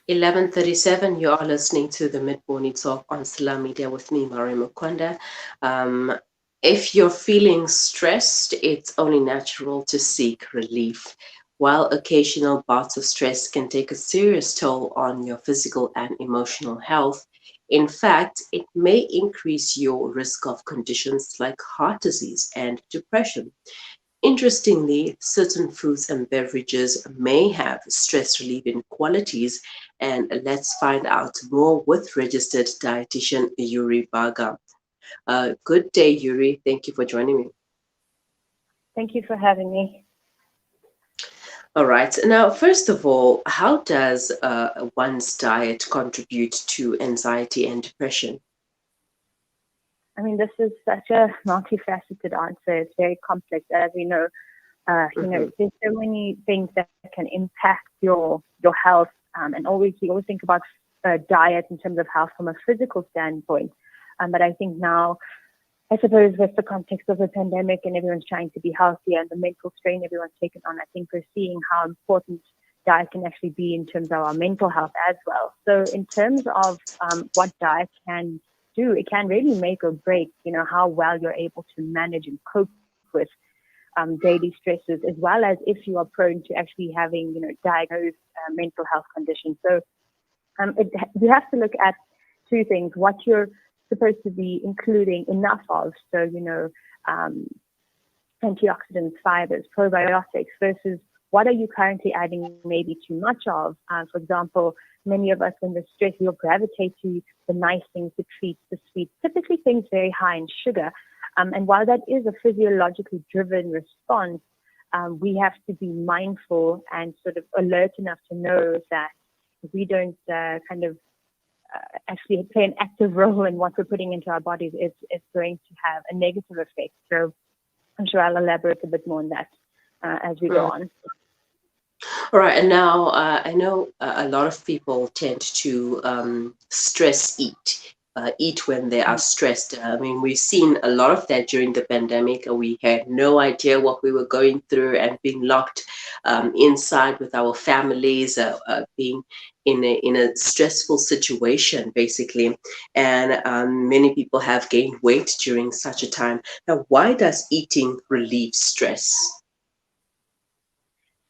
11:37. You are listening to the Mid Morning Talk on Sla Media with me, Mari Mukonda. Um, if you're feeling stressed, it's only natural to seek relief. While occasional bouts of stress can take a serious toll on your physical and emotional health, in fact, it may increase your risk of conditions like heart disease and depression. Interestingly, certain foods and beverages may have stress relieving qualities, and let's find out more with registered dietitian Yuri Bhaga. Good day, Yuri. Thank you for joining me. Thank you for having me. All right. Now, first of all, how does one's diet contribute to anxiety and depression? I mean, this is such a multifaceted answer. It's very complex, as we know. Hmm. There's so many things that can impact your health, and always we always think about diet in terms of health from a physical standpoint. But I think now, I suppose, with the context of the pandemic and everyone's trying to be healthier and the mental strain everyone's taken on, I think we're seeing how important diet can actually be in terms of our mental health as well. So in terms of what diet can do, it can really make or break, how well you're able to manage and cope with daily stresses, as well as if you are prone to actually having, diagnosed mental health conditions. So you have to look at two things: what you're supposed to be including enough of, so um, antioxidants, fibers, probiotics, versus what are you currently adding maybe too much of. For example, many of us, when we're stressed, we'll gravitate to the nice things, the treats, the sweets, typically things very high in sugar. And while that is a physiologically driven response, we have to be mindful and sort of alert enough to know that if we don't actually play an active role in what we're putting into our bodies, it's going to have a negative effect. So I'm sure I'll elaborate a bit more on that as we go Mm. on. All right, and now I know a lot of people tend to stress eat when they are stressed. I mean, we've seen a lot of that during the pandemic. We had no idea what we were going through and being locked inside with our families, being in a stressful situation, basically. And many people have gained weight during such a time. Now, why does eating relieve stress?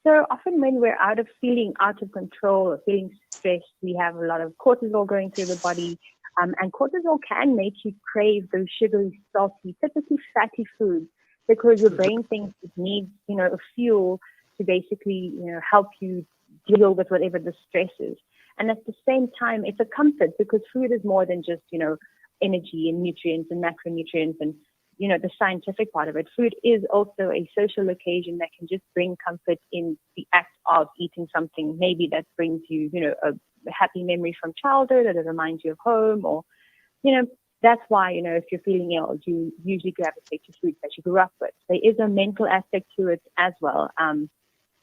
So often when we're feeling out of control or feeling stressed, we have a lot of cortisol going through the body. And cortisol can make you crave those sugary, salty, typically fatty foods, because your brain thinks it needs, a fuel to basically, help you deal with whatever the stress is. And at the same time, it's a comfort because food is more than just, energy and nutrients and macronutrients and the scientific part of it. Food is also a social occasion that can just bring comfort in the act of eating something maybe that brings you, a happy memory from childhood, or that reminds you of home, or, that's why, if you're feeling ill, you usually gravitate to foods that you grew up with. There is a mental aspect to it as well.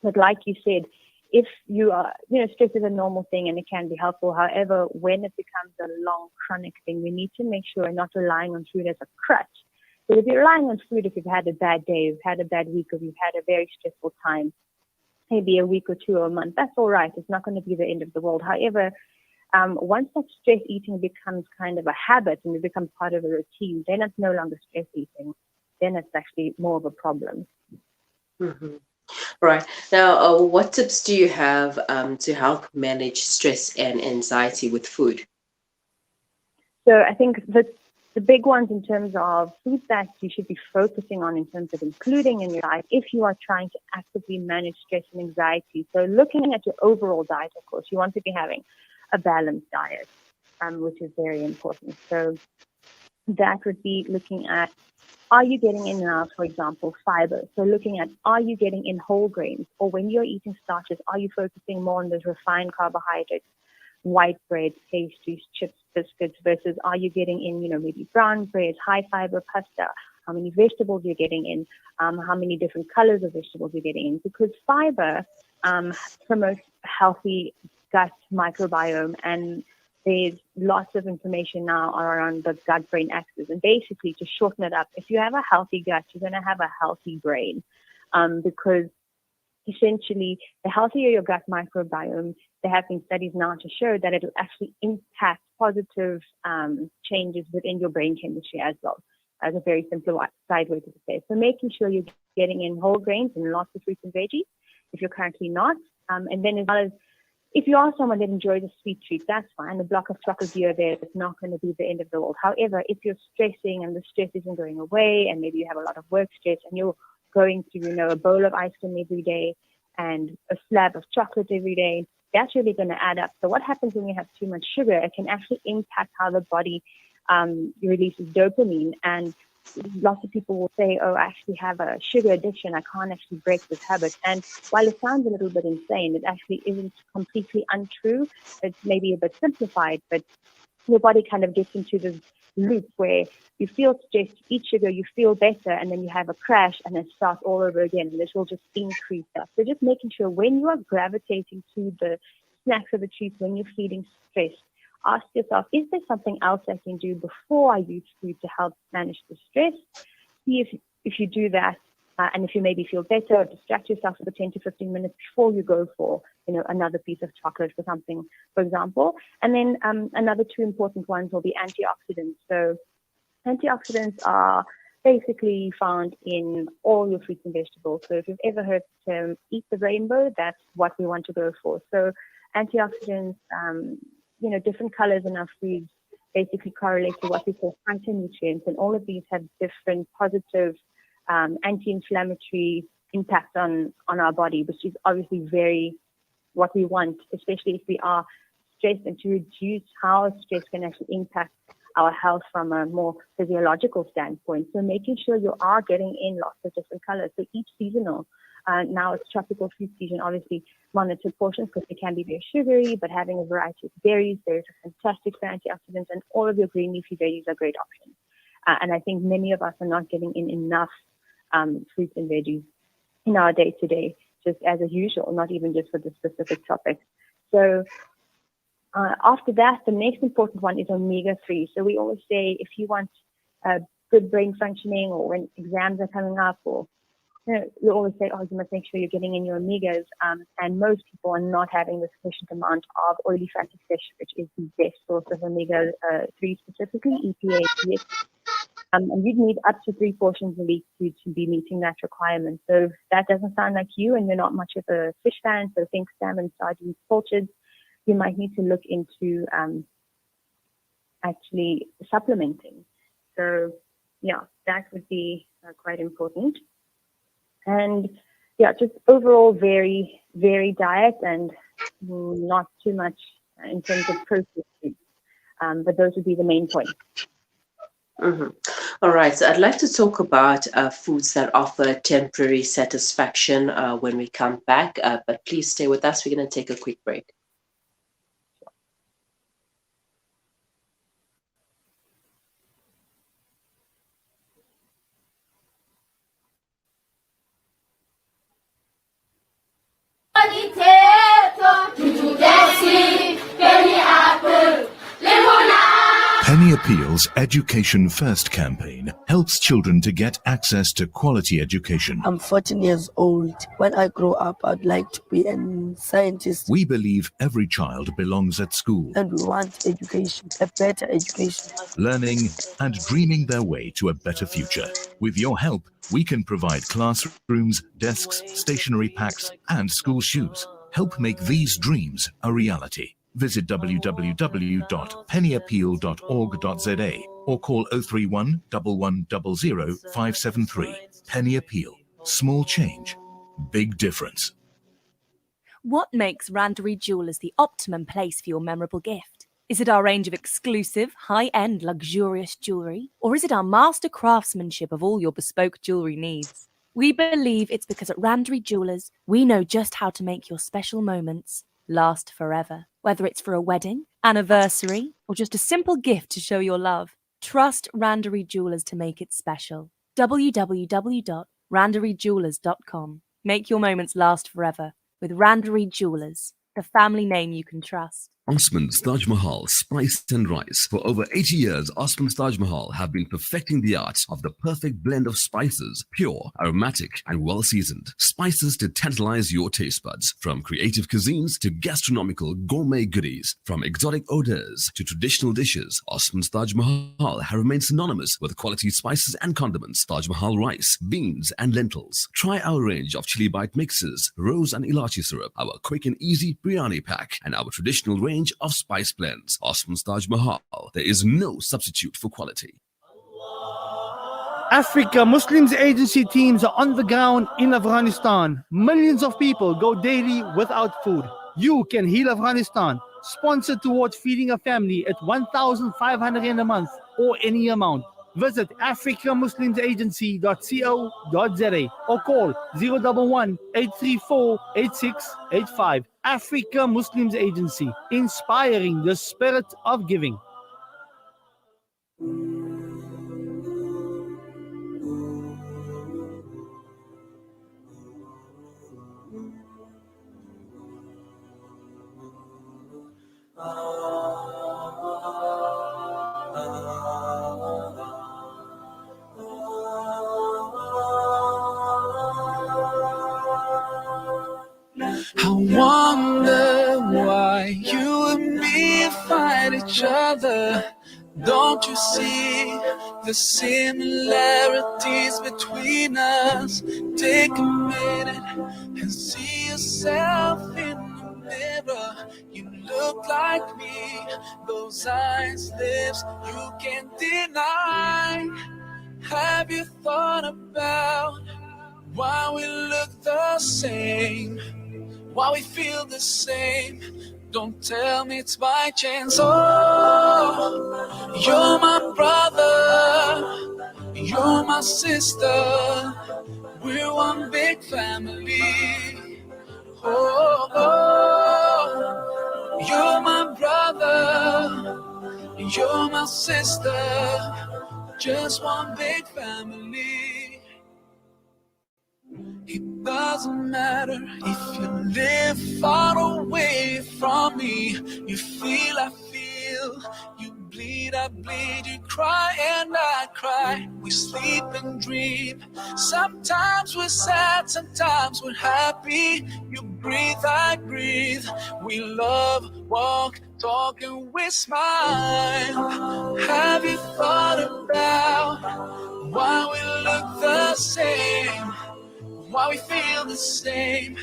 But like you said, if you are, stress is a normal thing and it can be helpful. However, when it becomes a long chronic thing, we need to make sure we're not relying on food as a crutch. So if you're relying on food, if you've had a bad day, you've had a bad week, or you've had a very stressful time, maybe a week or two or a month, that's all right. It's not going to be the end of the world. However, once that stress eating becomes kind of a habit and it becomes part of a routine, then it's no longer stress eating. Then it's actually more of a problem. Mhm. Right. Now, what tips do you have to help manage stress and anxiety with food? So I think the big ones in terms of foods that you should be focusing on in terms of including in your diet if you are trying to actively manage stress and anxiety. So looking at your overall diet, of course, you want to be having a balanced diet, which is very important. So that would be looking at, are you getting in enough, for example, fiber? So looking at, are you getting in whole grains? Or when you're eating starches, are you focusing more on those refined carbohydrates, white bread, pastries, chips, biscuits, versus are you getting in, maybe brown bread, high fiber pasta? How many vegetables you're getting in? How many different colors of vegetables you're getting in? Because fiber promotes healthy gut microbiome, and there's lots of information now around the gut-brain axis. And basically, to shorten it up, if you have a healthy gut, you're going to have a healthy brain, because essentially, the healthier your gut microbiome, there have been studies now to show that it'll actually impact positive changes within your brain chemistry as well, as a very simplified way to say. So making sure you're getting in whole grains and lots of fruits and veggies if you're currently not. And then as well as if you are someone that enjoys a sweet treat, that's fine. A block of chocolate here or there is not going to be the end of the world. However, if you're stressing and the stress isn't going away and maybe you have a lot of work stress and you're going through, a bowl of ice cream every day and a slab of chocolate every day, that's really going to add up. So what happens when you have too much sugar? It can actually impact how the body releases dopamine. And lots of people will say, oh, I actually have a sugar addiction. I can't actually break this habit. And while it sounds a little bit insane, it actually isn't completely untrue. It's maybe a bit simplified, but your body kind of gets into this loop where you feel stressed, you eat sugar, you feel better, and then you have a crash and it starts all over again. And this will just increase that. So just making sure when you are gravitating to the snacks or the treats, when you're feeling stressed, ask yourself, is there something else I can do before I use food to help manage the stress? See if you do that, and if you maybe feel better, or distract yourself for 10 to 15 minutes before you go for, another piece of chocolate or something, for example. And then another two important ones will be antioxidants. So antioxidants are basically found in all your fruits and vegetables. So if you've ever heard the term eat the rainbow, that's what we want to go for. So antioxidants, different colors in our foods basically correlate to what we call phytonutrients, and all of these have different positive anti-inflammatory impacts on our body, which is obviously very what we want, especially if we are stressed, and to reduce how stress can actually impact our health from a more physiological standpoint. So making sure you are getting in lots of different colors. So each seasonal. Now it's tropical fruit season, obviously monitored portions because they can be very sugary, but having a variety of berries, there's a fantastic for antioxidants, and all of your green leafy veggies are great options. And I think many of us are not getting in enough fruits and veggies in our day-to-day, just as usual, not even just for the specific topic. So after that, the next important one is omega-3. So we always say if you want good brain functioning, or when exams are coming up, or we always say, you must make sure you're getting in your omegas. And most people are not having the sufficient amount of oily fatty fish, which is the best source of omega-3, specifically EPA. And you'd need up to 3 portions a week to be meeting that requirement. So if that doesn't sound like you and you're not much of a fish fan, so think salmon, sardines, pilchards, you might need to look into actually supplementing. So that would be quite important. And just overall very, very diet, and not too much in terms of processed foods. But those would be the main points. Mm-hmm. All right, so I'd like to talk about foods that offer temporary satisfaction when we come back, but please stay with us. We're going to take a quick break. Penny Appeal's Education First campaign helps children to get access to quality education. I'm 14 years old. When I grow up, I'd like to be a scientist. We believe every child belongs at school. And we want education, a better education. Learning and dreaming their way to a better future. With your help, we can provide classrooms, desks, stationery packs, and school shoes. Help make these dreams a reality. Visit www.pennyappeal.org.za or call 031 1100 573. Penny Appeal. Small change, big difference. What makes Randery Jewellers the optimum place for your memorable gift? Is it our range of exclusive, high-end, luxurious jewellery? Or is it our master craftsmanship of all your bespoke jewellery needs? We believe it's because at Randery Jewellers, we know just how to make your special moments last forever. Whether it's for a wedding, anniversary, or just a simple gift to show your love, trust Randery Jewellers to make it special. www.randeryjewellers.com. Make your moments last forever with Randery Jewellers, the family name you can trust. Osman's Taj Mahal Spice and Rice. For over 80 years, Osman's Taj Mahal have been perfecting the art of the perfect blend of spices, pure, aromatic, and well-seasoned. Spices to tantalize your taste buds. From creative cuisines to gastronomical gourmet goodies. From exotic odors to traditional dishes, Osman's Taj Mahal have remained synonymous with quality spices and condiments. Taj Mahal rice, beans, and lentils. Try our range of chili bite mixes, rose and ilachi syrup, our quick and easy biryani pack, and our traditional range of spice blends. Osman's Taj Mahal. There is no substitute for quality. Africa Muslims Agency teams are on the ground in Afghanistan. Millions of people go daily without food. You can heal Afghanistan. Sponsor towards feeding a family at 1,500 in a month or any amount. Visit africamuslimsagency.co.za or call 011 834 8685. Africa Muslims Agency, inspiring the spirit of giving. I wonder why you and me fight each other. Don't you see the similarities between us? Take a minute and see yourself in the mirror. You look like me, those eyes, lips, you can't deny. Have you thought about why we look the same? Why we feel the same? Don't tell me it's by chance. Oh, you're my brother, you're my sister, we're one big family. Oh, oh, you're my brother, you're my sister, just one big family. It doesn't matter if you live far away from me. You feel, I feel. You bleed, I bleed. You cry and I cry. We sleep and dream. Sometimes we're sad, sometimes we're happy. You breathe, I breathe. We love, walk, talk, and we smile. Have you thought about why we look the same? Why we feel the same?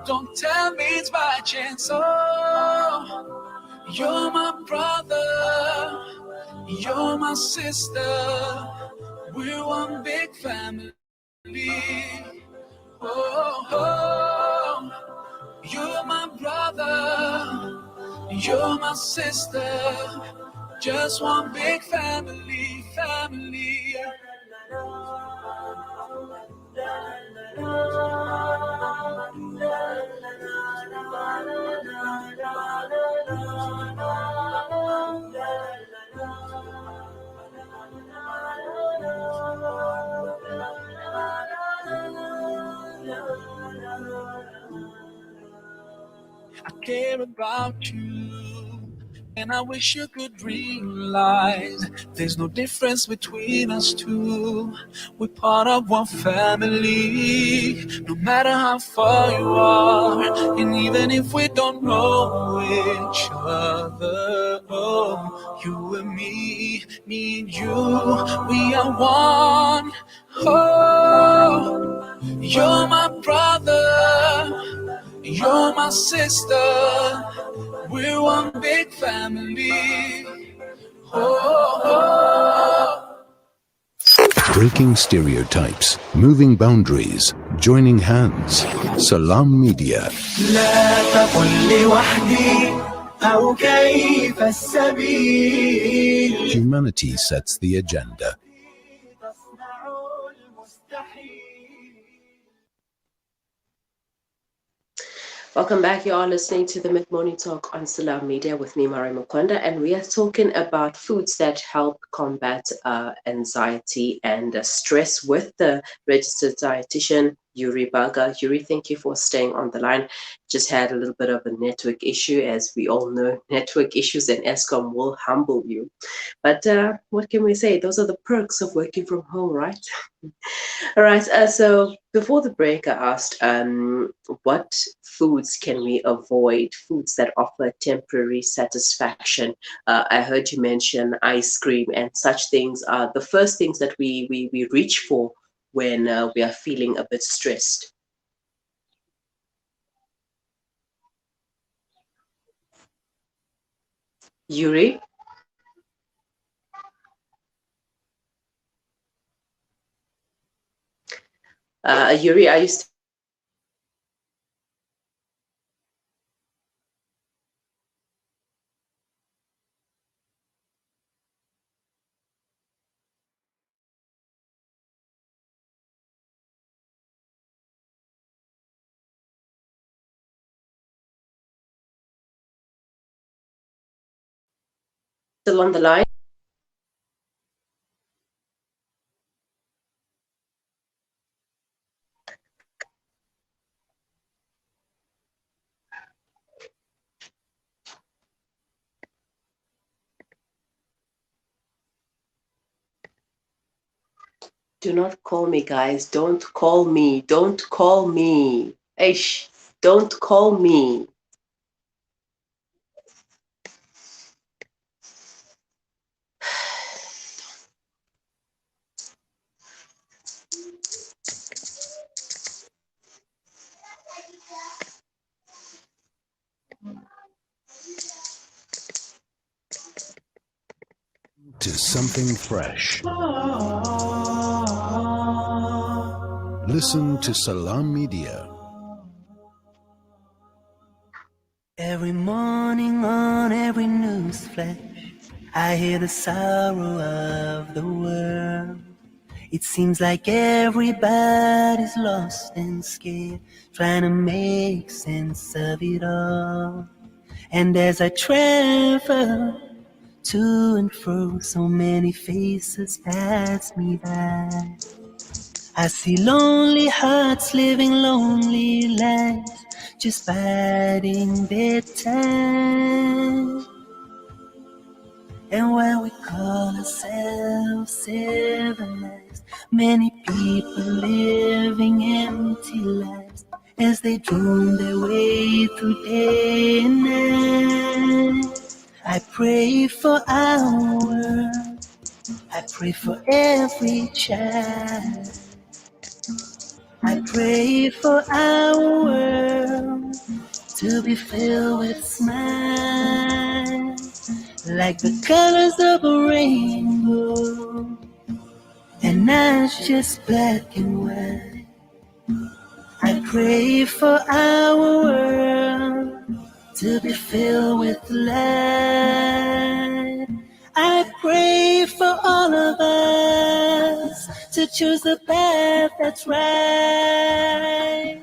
Don't tell me it's by chance. Oh, you're my brother, you're my sister, we're one big family. Oh, oh, you're my brother, you're my sister, just one big family, family. I care about you, and I wish you could realize there's no difference between us two. We're part of one family, no matter how far you are, and even if we don't know each other. Oh, you and me and you, we are one. Oh, you're my brother, you're my sister, we're one big family. Oh, oh. Breaking stereotypes, moving boundaries, joining hands. Salam Media. لا تقل لي وحدي أو كيف السبيل. Humanity sets the agenda. Welcome back. You are listening to the Mid-Morning Talk on Salam Media with me, Mari Mukwanda, and we are talking about foods that help combat anxiety and stress with the registered dietitian Yuri Bhaga. Yuri, thank you for staying on the line. Just had a little bit of a network issue. As we all know, network issues and ESCOM will humble you. But what can we say? Those are the perks of working from home, right? All right. So before the break, I asked, what foods can we avoid? Foods that offer temporary satisfaction. I heard you mention ice cream and such things are the first things that we reach for when we are feeling a bit stressed. Yuri, Yuri, are you still on the line? Do not call me, guys. Don't call me. Don't call me. Eish, don't call me. To something fresh. Listen to Salam Media. Every morning on every news flash, I hear the sorrow of the world. It seems like everybody's lost and scared, trying to make sense of it all. And as I travel to and fro, so many faces pass me by. I see lonely hearts living lonely lives, just biding their time. And while we call ourselves civilized, many people living empty lives as they drone their way through day and night. I pray for our world, I pray for every child, I pray for our world to be filled with smiles, like the colors of a rainbow, and not just black and white. I pray for our world to be filled with light. I pray for all of us to choose the path that's right.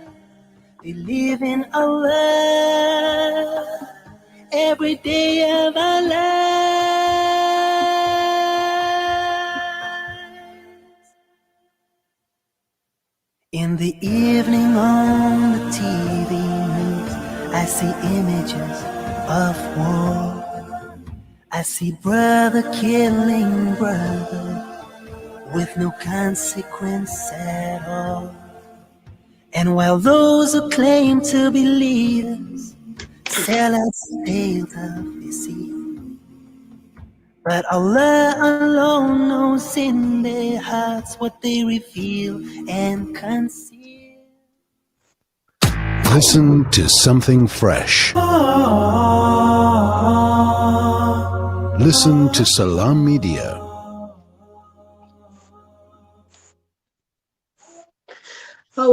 Believe in Allah every day of our lives. In the evening on the TV news, I see images of war. I see brother killing brother with no consequence at all. And while those who claim to be leaders sell us tales of deceit, but Allah alone knows in their hearts what they reveal and conceal. Listen to something fresh. Listen to Salam Media. Oh,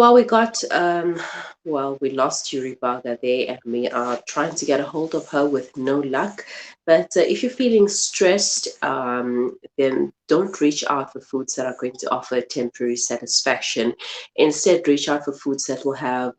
well, we lost Yuri Bhaga there, and we are trying to get a hold of her with no luck. But if you're feeling stressed, then don't reach out for foods that are going to offer temporary satisfaction. Instead, reach out for foods that will have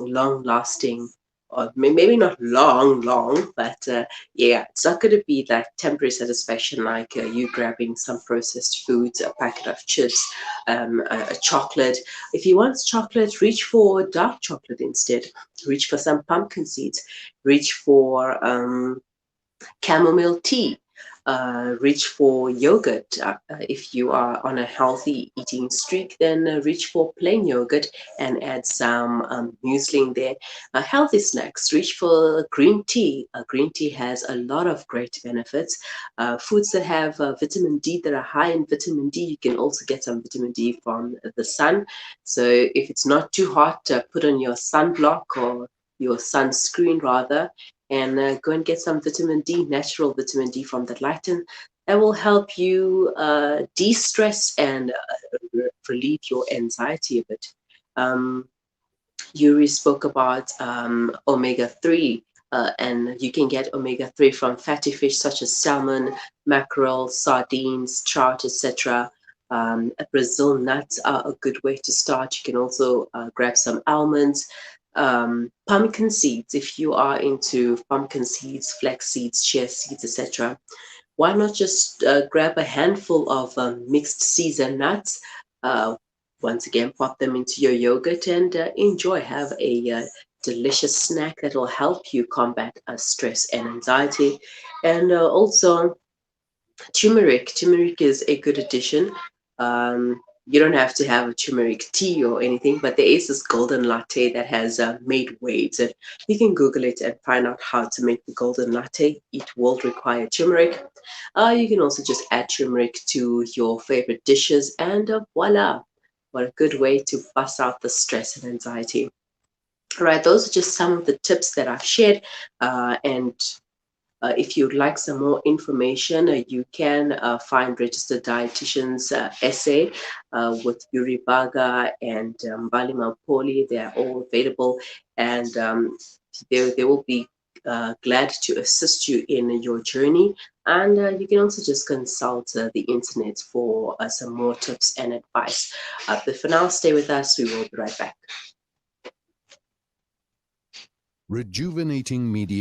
long-lasting or maybe not long, but yeah, it's not going to be that temporary satisfaction like you grabbing some processed foods, a packet of chips, a chocolate. If you want chocolate, reach for dark chocolate instead. Reach for some pumpkin seeds. Reach for chamomile tea. Reach for yogurt. If you are on a healthy eating streak, then reach for plain yogurt and add some muesli in there. Healthy snacks, reach for green tea. Green tea has a lot of great benefits. Foods that have vitamin D, that are high in vitamin D, you can also get some vitamin D from the sun. So if it's not too hot, put on your sunblock or your sunscreen rather, and go and get some vitamin D, natural vitamin D from the light, and that will help you de-stress and relieve your anxiety a bit. Yuri spoke about omega-3, and you can get omega-3 from fatty fish such as salmon, mackerel, sardines, trout, etc. Brazil nuts are a good way to start. You can also grab some almonds. Pumpkin seeds, if you are into pumpkin seeds, flax seeds, chia seeds, etc. Why not just grab a handful of mixed seeds and nuts? Once again, pop them into your yogurt and enjoy. Have a delicious snack that will help you combat stress and anxiety. And also, turmeric. Turmeric is a good addition. You don't have to have a turmeric tea or anything, but there is this golden latte that has made waves, and you can Google it and find out how to make the golden latte. It will require turmeric. You can also just add turmeric to your favorite dishes, and voila! What a good way to bust out the stress and anxiety. All right, those are just some of the tips that I've shared, and if you'd like some more information, you can find Registered Dietitian's essay with Yuri Bhaga and Mbali Mampoli. They are all available, and they will be glad to assist you in your journey. And you can also just consult the internet for some more tips and advice. But for now, stay with us. We will be right back. Rejuvenating media.